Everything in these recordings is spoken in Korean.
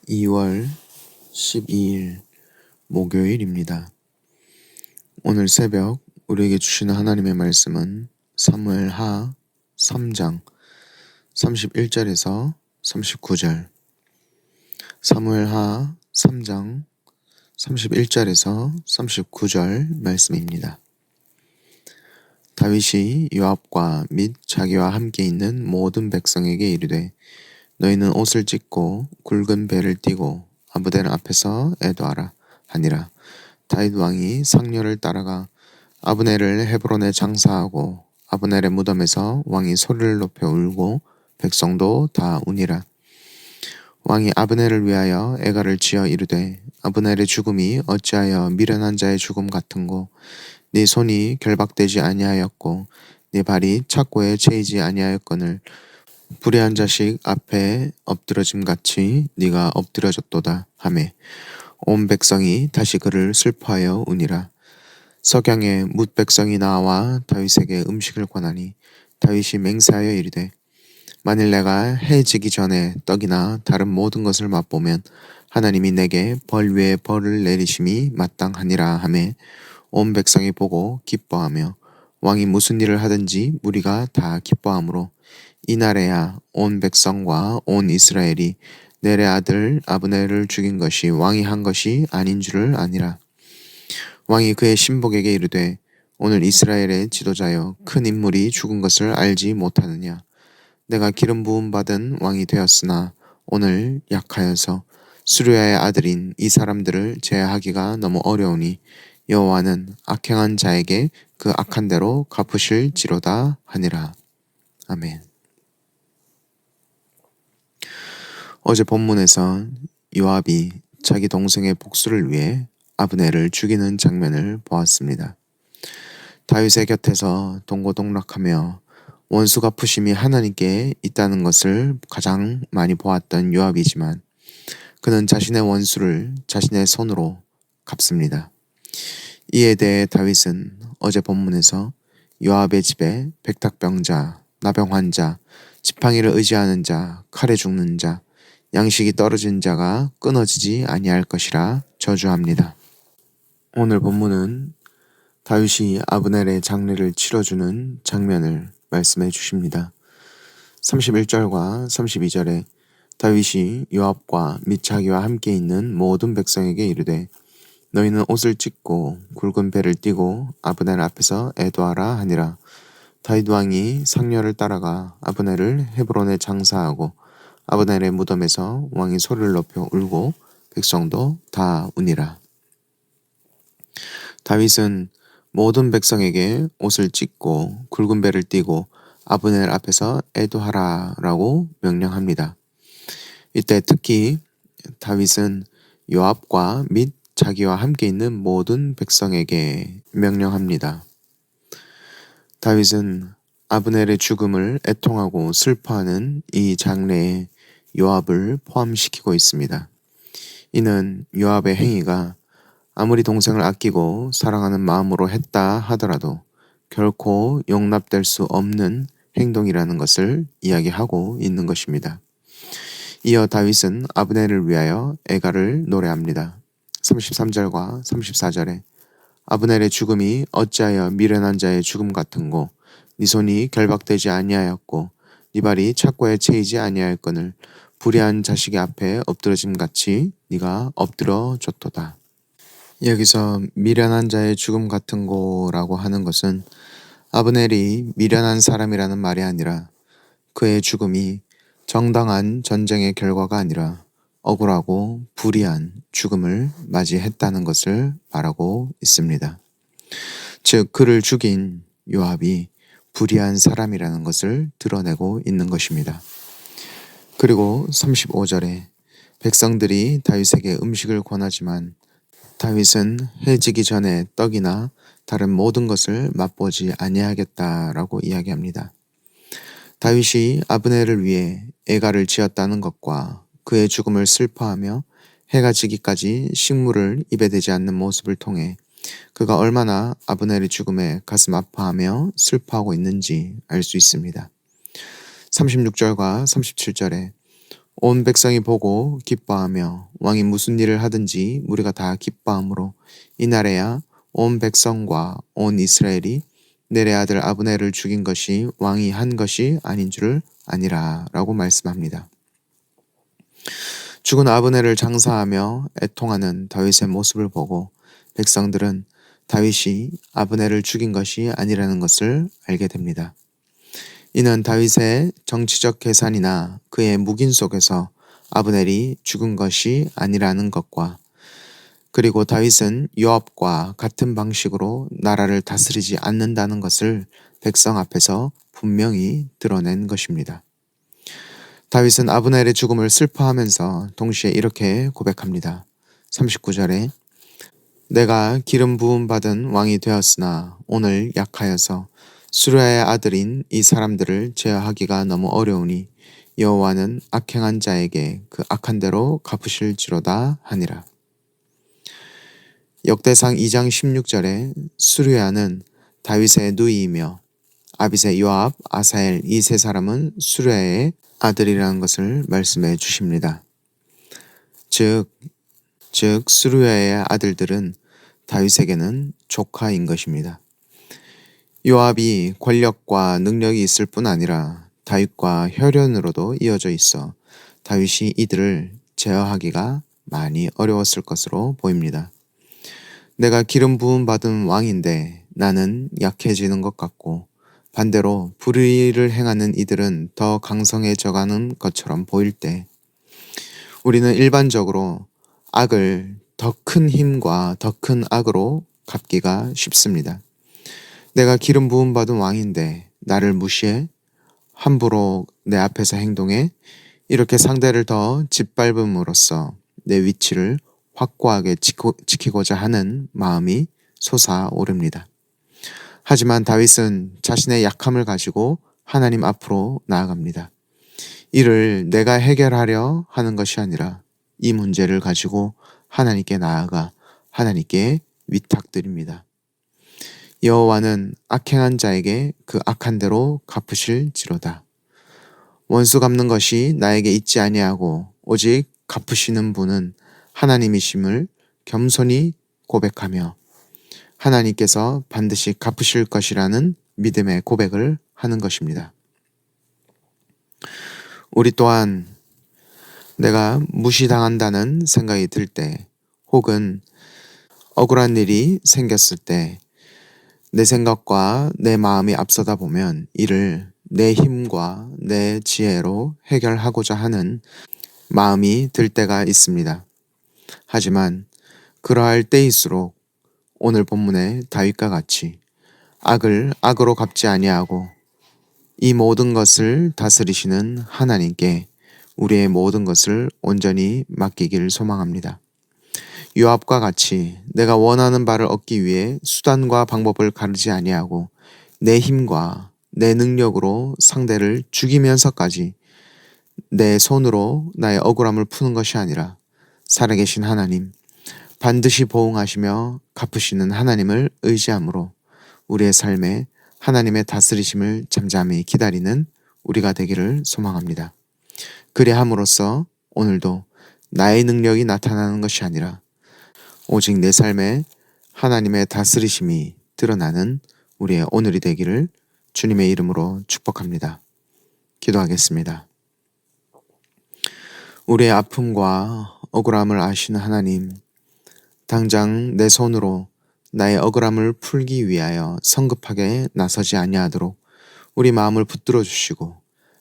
2월 12일 목요일입니다. 오늘 새벽 우리에게 주시는 하나님의 말씀은 사무엘하 3장 31절에서 39절, 사무엘하 3장 31절에서 39절 말씀입니다. 다윗이 요압과 및 자기와 함께 있는 모든 백성에게 이르되 너희는 옷을 찢고 굵은 배를 띠고 아브넬 앞에서 애도하라 하니라. 다윗 왕이 상녀를 따라가 아브넬을 헤브론에 장사하고 아브넬의 무덤에서 왕이 소리를 높여 울고 백성도 다 우니라. 왕이 아브넬을 위하여 애가를 지어 이르되 아브넬의 죽음이 어찌하여 미련한 자의 죽음 같은고 네 손이 결박되지 아니하였고 네 발이 착고에 채이지 아니하였거늘 불의한 자식 앞에 엎드러짐 같이 네가 엎드려졌도다 하매 온 백성이 다시 그를 슬퍼하여 우니라. 석양에 뭇 백성이 나와 다윗에게 음식을 권하니 다윗이 맹세하여 이르되 만일 내가 해 지기 전에 떡이나 다른 모든 것을 맛보면 하나님이 내게 벌 위에 벌을 내리심이 마땅하니라 하매 온 백성이 보고 기뻐하며 왕이 무슨 일을 하든지 무리가 다 기뻐하므로 이날에야 온 백성과 온 이스라엘이 넬의 아들 아브넬을 죽인 것이 왕이 한 것이 아닌 줄을 아니라. 왕이 그의 신복에게 이르되 오늘 이스라엘의 지도자여 큰 인물이 죽은 것을 알지 못하느냐. 내가 기름 부음 받은 왕이 되었으나 오늘 약하여서 수르야의 아들인 이 사람들을 제하기가 너무 어려우니 여호와는 악행한 자에게 그 악한 대로 갚으실지로다 하니라. 아멘. 어제 본문에서 요압이 자기 동생의 복수를 위해 아브넬을 죽이는 장면을 보았습니다. 다윗의 곁에서 동고동락하며 원수 갚으심이 하나님께 있다는 것을 가장 많이 보았던 요압이지만 그는 자신의 원수를 자신의 손으로 갚습니다. 이에 대해 다윗은 어제 본문에서 요압의 집에 백탁병자, 나병환자, 지팡이를 의지하는 자, 칼에 죽는 자, 양식이 떨어진 자가 끊어지지 아니할 것이라 저주합니다. 오늘 본문은 다윗이 아브넬의 장례를 치러주는 장면을 말씀해 주십니다. 31절과 32절에 다윗이 요압과 및 자기와 함께 있는 모든 백성에게 이르되 너희는 옷을 찢고 굵은 배를 띠고 아브넬 앞에서 애도하라 하니라. 다윗 왕이 상녀를 따라가 아브넬을 헤브론에 장사하고 아브넬의 무덤에서 왕이 소리를 높여 울고 백성도 다 우니라. 다윗은 모든 백성에게 옷을 찢고 굵은 배를 띠고 아브넬 앞에서 애도하라 라고 명령합니다. 이때 특히 다윗은 요압과 및 자기와 함께 있는 모든 백성에게 명령합니다. 다윗은 아브넬의 죽음을 애통하고 슬퍼하는 이 장례에 요압을 포함시키고 있습니다. 이는 요압의 행위가 아무리 동생을 아끼고 사랑하는 마음으로 했다 하더라도 결코 용납될 수 없는 행동이라는 것을 이야기하고 있는 것입니다. 이어 다윗은 아브넬을 위하여 애가를 노래합니다. 33절과 34절에 아브넬의 죽음이 어찌하여 미련한 자의 죽음 같은고 네 손이 결박되지 아니하였고 네 발이 착고에 채이지 아니하였거늘 불의한 자식의 앞에 엎드러짐 같이 네가 엎드러졌도다. 여기서 미련한 자의 죽음 같은고라고 하는 것은 아브넬이 미련한 사람이라는 말이 아니라 그의 죽음이 정당한 전쟁의 결과가 아니라 억울하고 불의한 죽음을 맞이했다는 것을 말하고 있습니다. 즉 그를 죽인 요압이 불의한 사람이라는 것을 드러내고 있는 것입니다. 그리고 35절에 백성들이 다윗에게 음식을 권하지만 다윗은 해지기 전에 떡이나 다른 모든 것을 맛보지 아니하겠다라고 이야기합니다. 다윗이 아브넬을 위해 애가를 지었다는 것과 그의 죽음을 슬퍼하며 해가 지기까지 식물을 입에 대지 않는 모습을 통해 그가 얼마나 아브넬의 죽음에 가슴 아파하며 슬퍼하고 있는지 알 수 있습니다. 36절과 37절에 온 백성이 보고 기뻐하며 왕이 무슨 일을 하든지 무리가 다 기뻐하므로 이날에야 온 백성과 온 이스라엘이 넬의 아들 아브넬을 죽인 것이 왕이 한 것이 아닌 줄을 아니라 라고 말씀합니다. 죽은 아브넬을 장사하며 애통하는 다윗의 모습을 보고 백성들은 다윗이 아브넬을 죽인 것이 아니라는 것을 알게 됩니다. 이는 다윗의 정치적 계산이나 그의 묵인 속에서 아브넬이 죽은 것이 아니라는 것과 그리고 다윗은 요압과 같은 방식으로 나라를 다스리지 않는다는 것을 백성 앞에서 분명히 드러낸 것입니다. 다윗은 아브넬의 죽음을 슬퍼하면서 동시에 이렇게 고백합니다. 39절에 내가 기름 부음 받은 왕이 되었으나 오늘 약하여서 수르야의 아들인 이 사람들을 제어하기가 너무 어려우니 여호와는 악행한 자에게 그 악한 대로 갚으실지로다 하니라. 역대상 2장 16절에 수르야는 다윗의 누이이며 아빗의 요압, 아사엘 이 세 사람은 수르야의 아들이라는 것을 말씀해 주십니다. 즉 수르야의 아들들은 다윗에게는 조카인 것입니다. 요압이 권력과 능력이 있을 뿐 아니라 다윗과 혈연으로도 이어져 있어 다윗이 이들을 제어하기가 많이 어려웠을 것으로 보입니다. 내가 기름 부음 받은 왕인데 나는 약해지는 것 같고 반대로 불의를 행하는 이들은 더 강성해져가는 것처럼 보일 때 우리는 일반적으로 악을 더 큰 힘과 더 큰 악으로 갚기가 쉽습니다. 내가 기름 부음 받은 왕인데 나를 무시해 함부로 내 앞에서 행동해 이렇게 상대를 더 짓밟음으로써 내 위치를 확고하게 지키고자 하는 마음이 솟아오릅니다. 하지만 다윗은 자신의 약함을 가지고 하나님 앞으로 나아갑니다. 이를 내가 해결하려 하는 것이 아니라 이 문제를 가지고 하나님께 나아가 하나님께 위탁드립니다. 여호와는 악행한 자에게 그 악한 대로 갚으실지로다. 원수 갚는 것이 나에게 있지 아니하고 오직 갚으시는 분은 하나님이심을 겸손히 고백하며 하나님께서 반드시 갚으실 것이라는 믿음의 고백을 하는 것입니다. 우리 또한 내가 무시당한다는 생각이 들 때 혹은 억울한 일이 생겼을 때 내 생각과 내 마음이 앞서다 보면 이를 내 힘과 내 지혜로 해결하고자 하는 마음이 들 때가 있습니다. 하지만 그러할 때일수록 오늘 본문의 다윗과 같이 악을 악으로 갚지 아니하고 이 모든 것을 다스리시는 하나님께 우리의 모든 것을 온전히 맡기기를 소망합니다. 요압과 같이 내가 원하는 바를 얻기 위해 수단과 방법을 가르지 아니하고 내 힘과 내 능력으로 상대를 죽이면서까지 내 손으로 나의 억울함을 푸는 것이 아니라 살아계신 하나님, 반드시 보응하시며 갚으시는 하나님을 의지함으로 우리의 삶에 하나님의 다스리심을 잠잠히 기다리는 우리가 되기를 소망합니다. 그리함으로써 오늘도 나의 능력이 나타나는 것이 아니라 오직 내 삶에 하나님의 다스리심이 드러나는 우리의 오늘이 되기를 주님의 이름으로 축복합니다. 기도하겠습니다. 우리의 아픔과 억울함을 아시는 하나님, 당장 내 손으로 나의 억울함을 풀기 위하여 성급하게 나서지 아니하도록 우리 마음을 붙들어 주시고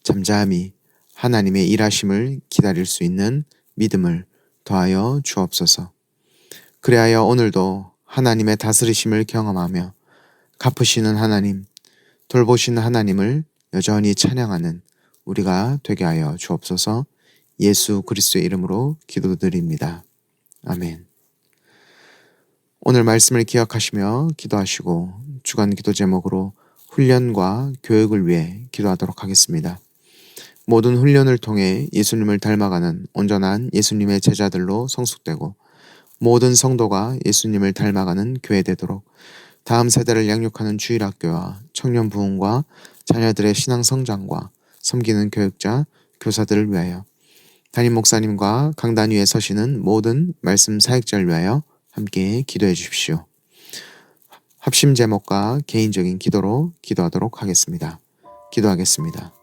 잠잠히 하나님의 일하심을 기다릴 수 있는 믿음을 더하여 주옵소서. 그리하여 오늘도 하나님의 다스리심을 경험하며 갚으시는 하나님, 돌보시는 하나님을 여전히 찬양하는 우리가 되게 하여 주옵소서. 예수 그리스도의 이름으로 기도드립니다. 아멘. 오늘 말씀을 기억하시며 기도하시고 주간 기도 제목으로 훈련과 교육을 위해 기도하도록 하겠습니다. 모든 훈련을 통해 예수님을 닮아가는 온전한 예수님의 제자들로 성숙되고 모든 성도가 예수님을 닮아가는 교회 되도록 다음 세대를 양육하는 주일학교와 청년 부흥과 자녀들의 신앙 성장과 섬기는 교육자, 교사들을 위하여 담임 목사님과 강단 위에 서시는 모든 말씀 사역자를 위하여 함께 기도해 주십시오. 합심 제목과 개인적인 기도로 기도하도록 하겠습니다. 기도하겠습니다.